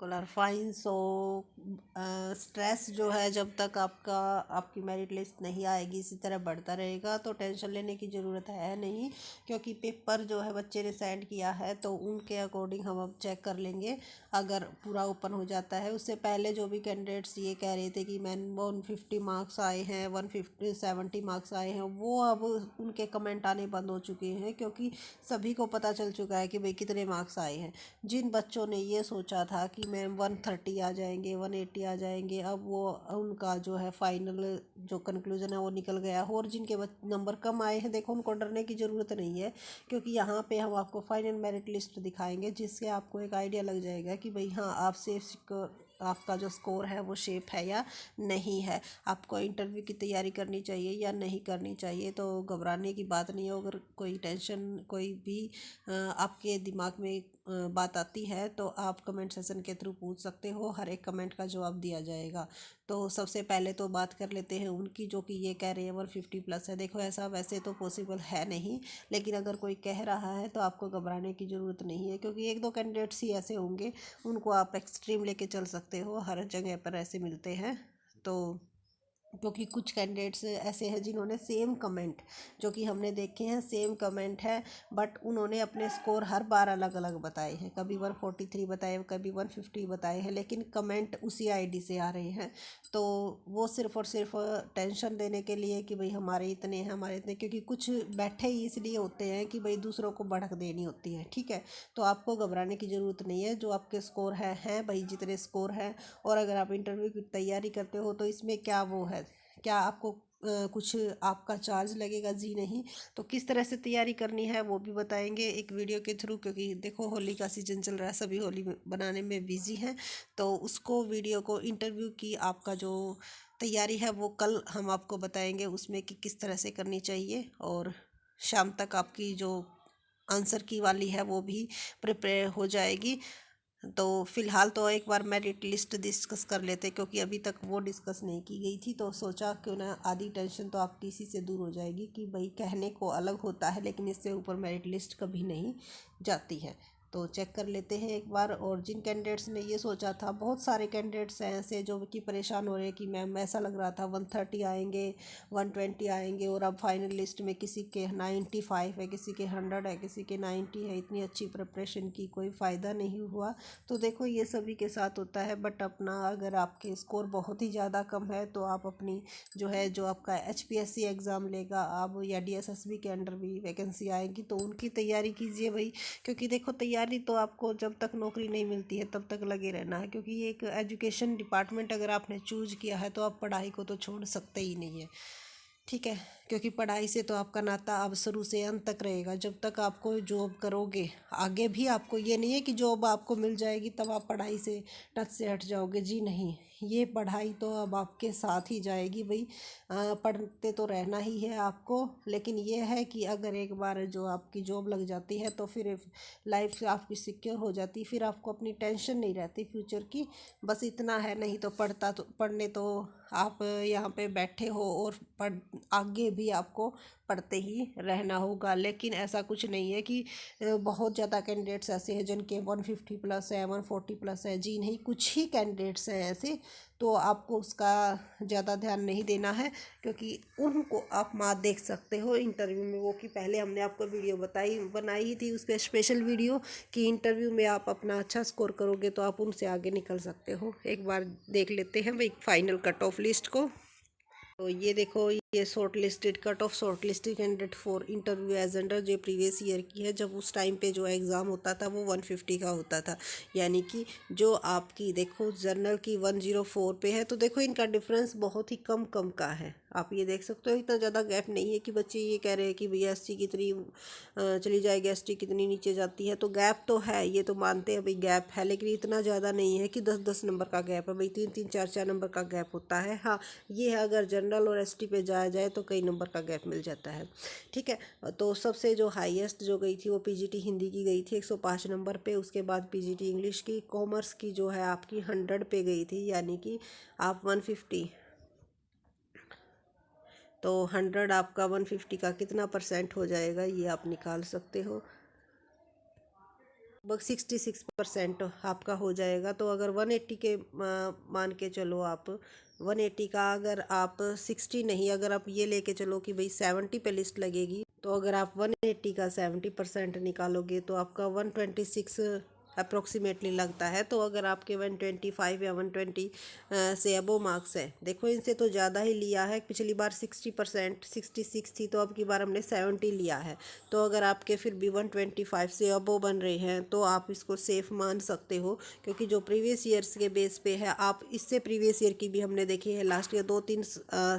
Colour fine. So stress जो है जब तक आपकी मेरिट लिस्ट नहीं आएगी इसी तरह बढ़ता रहेगा, तो टेंशन लेने की ज़रूरत है नहीं, क्योंकि पेपर जो है बच्चे ने सेंड किया है तो उनके अकॉर्डिंग हम अब चेक कर लेंगे। अगर पूरा ओपन हो जाता है, उससे पहले जो भी कैंडिडेट्स ये कह रहे थे कि मैन 150 मार्क्स आए हैं, 170 मार्क्स आए हैं, वो अब उनके कमेंट आने बंद हो चुके हैं, क्योंकि सभी को पता चल चुका है कि भाई कितने मार्क्स आए हैं। जिन बच्चों ने ये सोचा था कि मैम 130 आ जाएंगे, 180 आ जाएंगे, अब वो उनका जो है फाइनल जो कंक्लूजन है वो निकल गया। और जिनके नंबर कम आए हैं, देखो उनको डरने की ज़रूरत नहीं है, क्योंकि यहाँ पे हम आपको फाइनल मेरिट लिस्ट दिखाएंगे, जिससे आपको एक आइडिया लग जाएगा कि भाई हाँ आप सेफ आपका जो स्कोर है वो शेप है या नहीं है, आपको इंटरव्यू की तैयारी करनी चाहिए या नहीं करनी चाहिए। तो घबराने की बात नहीं है। अगर कोई टेंशन कोई भी आपके दिमाग में बात आती है तो आप कमेंट सेशन के थ्रू पूछ सकते हो, हर एक कमेंट का जवाब दिया जाएगा। तो सबसे पहले तो बात कर लेते हैं उनकी, जो कि ये कह रहे हैं 150 प्लस है। देखो ऐसा वैसे तो पॉसिबल है नहीं, लेकिन अगर कोई कह रहा है तो आपको घबराने की ज़रूरत नहीं है, क्योंकि एक दो कैंडिडेट्स ही ऐसे होंगे, उनको आप एक्सट्रीम लेके चल सकते हो, हर जगह पर ऐसे मिलते हैं। तो क्योंकि कुछ कैंडिडेट्स ऐसे हैं जिन्होंने सेम कमेंट, जो कि हमने देखे हैं सेम कमेंट है, बट उन्होंने अपने स्कोर हर बार अलग अलग बताए हैं, कभी 143 बताए, कभी 150 बताए हैं, लेकिन कमेंट उसी आईडी से आ रहे हैं। तो वो सिर्फ और सिर्फ टेंशन देने के लिए कि भाई हमारे इतने हैं, हमारे इतने, क्योंकि कुछ बैठे ही इसलिए होते हैं कि भाई दूसरों को बढ़क देनी होती है। ठीक है, तो आपको घबराने की ज़रूरत नहीं है। जो आपके स्कोर हैं भाई, जितने स्कोर हैं, और अगर आप इंटरव्यू की तैयारी करते हो तो इसमें क्या वो है, क्या आपको कुछ आपका चार्ज लगेगा? जी नहीं। तो किस तरह से तैयारी करनी है वो भी बताएंगे एक वीडियो के थ्रू, क्योंकि देखो होली का सीजन चल रहा है, सभी होली बनाने में बिजी हैं। तो उसको वीडियो को इंटरव्यू की आपका जो तैयारी है वो कल हम आपको बताएंगे उसमें कि किस तरह से करनी चाहिए, और शाम तक आपकी जो आंसर की वाली है वो भी प्रिपेयर हो जाएगी। तो फिलहाल तो एक बार मेरिट लिस्ट डिस्कस कर लेते, क्योंकि अभी तक वो डिस्कस नहीं की गई थी, तो सोचा क्यों ना आधी टेंशन तो आपकी इसी से दूर हो जाएगी कि भाई कहने को अलग होता है लेकिन इससे ऊपर मेरिट लिस्ट कभी नहीं जाती है। तो चेक कर लेते हैं एक बार। और जिन कैंडिडेट्स ने ये सोचा था, बहुत सारे कैंडिडेट्स हैं ऐसे जो कि परेशान हो रहे हैं कि मैम ऐसा लग रहा था 130 आएंगे, 120 आएंगे, और अब फाइनल लिस्ट में किसी के 95 है, किसी के 100 है, किसी के 90 है, इतनी अच्छी प्रिपरेशन की कोई फ़ायदा नहीं हुआ। तो देखो ये सभी के साथ होता है, बट अपना अगर आपके स्कोर बहुत ही ज़्यादा कम है तो आप अपनी जो है, जो आपका HPSC एग्ज़ाम लेगा आप, या DSSB के अंडर भी वैकेंसी आएगी तो उनकी तैयारी कीजिए भाई। क्योंकि देखो तैयारी तो आपको जब तक नौकरी नहीं मिलती है तब तक लगे रहना है, क्योंकि ये एक एजुकेशन डिपार्टमेंट अगर आपने चूज किया है तो आप पढ़ाई को तो छोड़ सकते ही नहीं है। ठीक है, क्योंकि पढ़ाई से तो आपका नाता अब शुरू से अंत तक रहेगा, जब तक आपको जॉब करोगे। आगे भी आपको ये नहीं है कि जॉब आपको मिल जाएगी तब आप पढ़ाई से टच से हट जाओगे, जी नहीं। ये पढ़ाई तो अब आपके साथ ही जाएगी भाई। पढ़ते तो रहना ही है आपको, लेकिन ये है कि अगर एक बार जो आपकी जॉब लग जाती है तो फिर लाइफ आपकी सिक्योर हो जाती, फिर आपको अपनी टेंशन नहीं रहती फ्यूचर की। बस इतना है, नहीं तो पढ़ने तो आप यहाँ पे बैठे हो, और आगे भी आपको पढ़ते ही रहना होगा। लेकिन ऐसा कुछ नहीं है कि बहुत ज़्यादा कैंडिडेट्स ऐसे हैं जिनके 150 प्लस है, 140 प्लस है, जी नहीं, कुछ ही कैंडिडेट्स हैं ऐसे। तो आपको उसका ज़्यादा ध्यान नहीं देना है, क्योंकि उनको आप मात देख सकते हो इंटरव्यू में। वो कि पहले हमने आपको वीडियो बनाई ही थी, उस पर स्पेशल वीडियो, कि इंटरव्यू में आप अपना अच्छा स्कोर करोगे तो आप उनसे आगे निकल सकते हो। एक बार देख लेते हैं भाई फाइनल कट ऑफ लिस्ट को। तो ये देखो, ये shortlisted cut off shortlisted candidate for interview as under जो प्रीवियस ईयर की है, जब उस टाइम पे जो एग्ज़ाम होता था वो 150 का होता था। यानी कि जो आपकी देखो जर्नल की 104 पे है, तो देखो इनका डिफरेंस बहुत ही कम कम का है। आप ये देख सकते हो, इतना ज़्यादा गैप नहीं है कि बच्चे ये कह रहे हैं कि भैया SC कितनी चली जाएगी, ST कितनी नीचे जाती है। तो गैप तो है, ये तो मानते हैं भाई गैप है, लेकिन इतना ज़्यादा नहीं है कि 10-10 नंबर का गैप है भाई, 3-3 4-4 नंबर का गैप होता है। हाँ ये है, अगर जनरल और ST पे जाया जाए तो कई नंबर का गैप मिल जाता है। ठीक है, तो सबसे जो हाईएस्ट जो गई थी वो PGT हिंदी की गई थी 105 नंबर पे। उसके बाद PGT इंग्लिश की, कॉमर्स की जो है आपकी 100 पे गई थी, यानी कि आप 150, तो 100 आपका 150 का कितना % हो जाएगा ये आप निकाल सकते हो। लगभग 66% आपका हो जाएगा। तो अगर 180 के मान के चलो आप, 180 का अगर आप 60 नहीं, अगर आप ये लेके चलो कि भाई 70 पे लिस्ट लगेगी, तो अगर आप 180 का 70% निकालोगे तो आपका 126 अप्रोक्सीमेटली लगता है। तो अगर आपके 125 या 120 से अबो मार्क्स है, देखो इनसे तो ज़्यादा ही लिया है। पिछली बार 60%, 66 थी, तो अब की बार हमने 70 लिया है। तो अगर आपके फिर भी 125 से अबो बन रहे हैं तो आप इसको सेफ मान सकते हो, क्योंकि जो प्रीवियस ईयर्स के बेस पे है, आप इससे प्रीवियस ईयर की भी हमने देखी है, लास्ट ईयर 2-3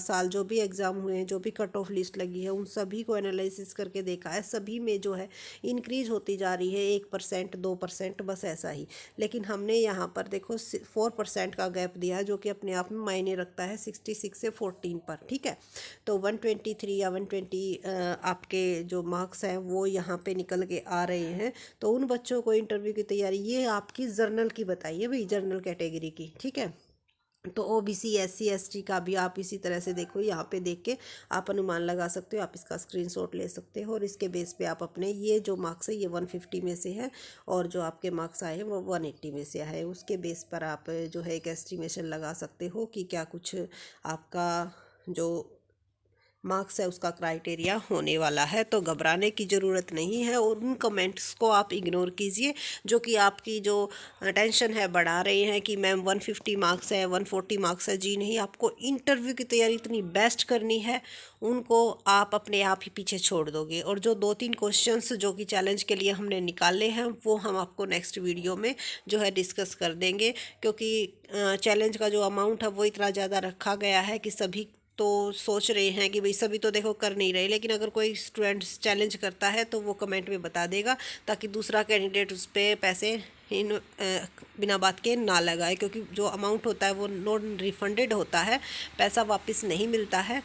साल जो भी एग्ज़ाम हुए हैं, जो भी कट ऑफ लिस्ट लगी है, उन सभी को एनालिसिस करके देखा है, सभी में जो है इंक्रीज होती जा रही है, 1% 2%, बस ऐसा ही। लेकिन हमने यहाँ पर देखो 4% का गैप दिया है, जो कि अपने आप में मायने रखता है 66 से 14 पर, ठीक है। तो 123 या 120 आपके जो मार्क्स हैं वो यहाँ पे निकल के आ रहे हैं। तो उन बच्चों को इंटरव्यू की तैयारी, ये आपकी जर्नल की बताइए भाई, जर्नल कैटेगरी की, ठीक है। तो ओबीसी SC ST का भी आप इसी तरह से देखो, यहाँ पे देख के आप अनुमान लगा सकते हो, आप इसका स्क्रीनशॉट ले सकते हो, और इसके बेस पे आप अपने ये जो मार्क्स है ये 150 में से है, और जो आपके मार्क्स आए हैं वो 180 में से है, उसके बेस पर आप जो है एक एस्टिमेशन लगा सकते हो कि क्या कुछ आपका जो मार्क्स है उसका क्राइटेरिया होने वाला है। तो घबराने की ज़रूरत नहीं है, और उन कमेंट्स को आप इग्नोर कीजिए जो कि आपकी जो टेंशन है बढ़ा रहे हैं कि मैम 150 मार्क्स है, 140 मार्क्स है। जी नहीं, आपको इंटरव्यू की तैयारी इतनी बेस्ट करनी है, उनको आप अपने आप ही पीछे छोड़ दोगे। और जो 2-3 क्वेश्चंस जो कि चैलेंज के लिए हमने निकाले हैं, वो हम आपको नेक्स्ट वीडियो में जो है डिस्कस कर देंगे, क्योंकि चैलेंज का जो अमाउंट है वो इतना ज़्यादा रखा गया है कि सभी तो सोच रहे हैं कि भाई सभी तो देखो कर नहीं रहे, लेकिन अगर कोई स्टूडेंट चैलेंज करता है तो वो कमेंट में बता देगा, ताकि दूसरा कैंडिडेट उस पर पैसे इन बिना बात के ना लगाए, क्योंकि जो अमाउंट होता है वो नॉन रिफंडेड होता है, पैसा वापस नहीं मिलता है।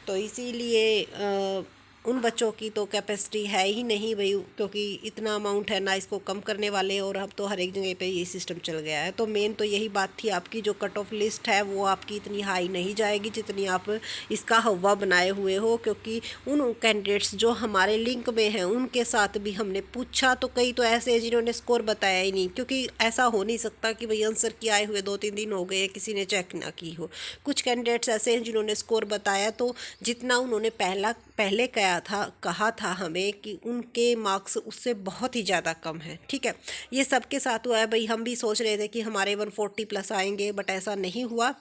तो इसीलिए उन बच्चों की तो कैपेसिटी है ही नहीं भाई, क्योंकि इतना अमाउंट है ना इसको कम करने वाले, और अब तो हर एक जगह पे ये सिस्टम चल गया है। तो मेन तो यही बात थी आपकी, जो कट ऑफ लिस्ट है वो आपकी इतनी हाई नहीं जाएगी जितनी आप इसका हवा बनाए हुए हो, क्योंकि उन कैंडिडेट्स जो हमारे लिंक में हैं उनके साथ भी हमने पूछा, तो कई तो ऐसे हैं जिन्होंने स्कोर बताया ही नहीं, क्योंकि ऐसा हो नहीं सकता कि भाई आंसर की आए हुए 2-3 दिन हो गए किसी ने चेक ना की हो। कुछ कैंडिडेट्स ऐसे हैं जिन्होंने स्कोर बताया, तो जितना उन्होंने पहले कहा था हमें कि उनके मार्क्स उससे बहुत ही ज़्यादा कम है, ठीक है। ये सबके साथ हुआ है भाई, हम भी सोच रहे थे कि हमारे 140 प्लस आएंगे, बट ऐसा नहीं हुआ।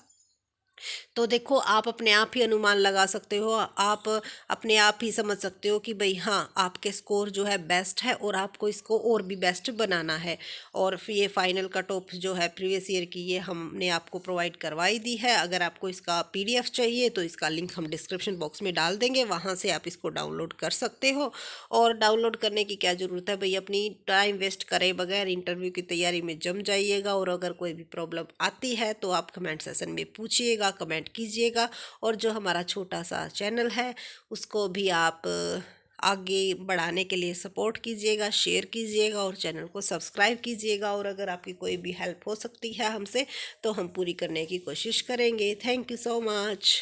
तो देखो आप अपने आप ही अनुमान लगा सकते हो, आप अपने आप ही समझ सकते हो कि भाई हाँ, आपके स्कोर जो है बेस्ट है, और आपको इसको और भी बेस्ट बनाना है। और फिर ये फाइनल कट ऑफ जो है प्रीवियस ईयर की, ये हमने आपको प्रोवाइड करवाई दी है। अगर आपको इसका PDF चाहिए तो इसका लिंक हम डिस्क्रिप्शन बॉक्स में डाल देंगे, वहाँ से आप इसको डाउनलोड कर सकते हो। और डाउनलोड करने की क्या ज़रूरत है भाई, अपनी टाइम वेस्ट करे बगैर इंटरव्यू की तैयारी में जम जाइएगा। और अगर कोई भी प्रॉब्लम आती है तो आप कमेंट सेशन में पूछिएगा, कमेंट कीजिएगा। और जो हमारा छोटा सा चैनल है उसको भी आप आगे बढ़ाने के लिए सपोर्ट कीजिएगा, शेयर कीजिएगा, और चैनल को सब्सक्राइब कीजिएगा। और अगर आपकी कोई भी हेल्प हो सकती है हमसे, तो हम पूरी करने की कोशिश करेंगे। Thank you so much.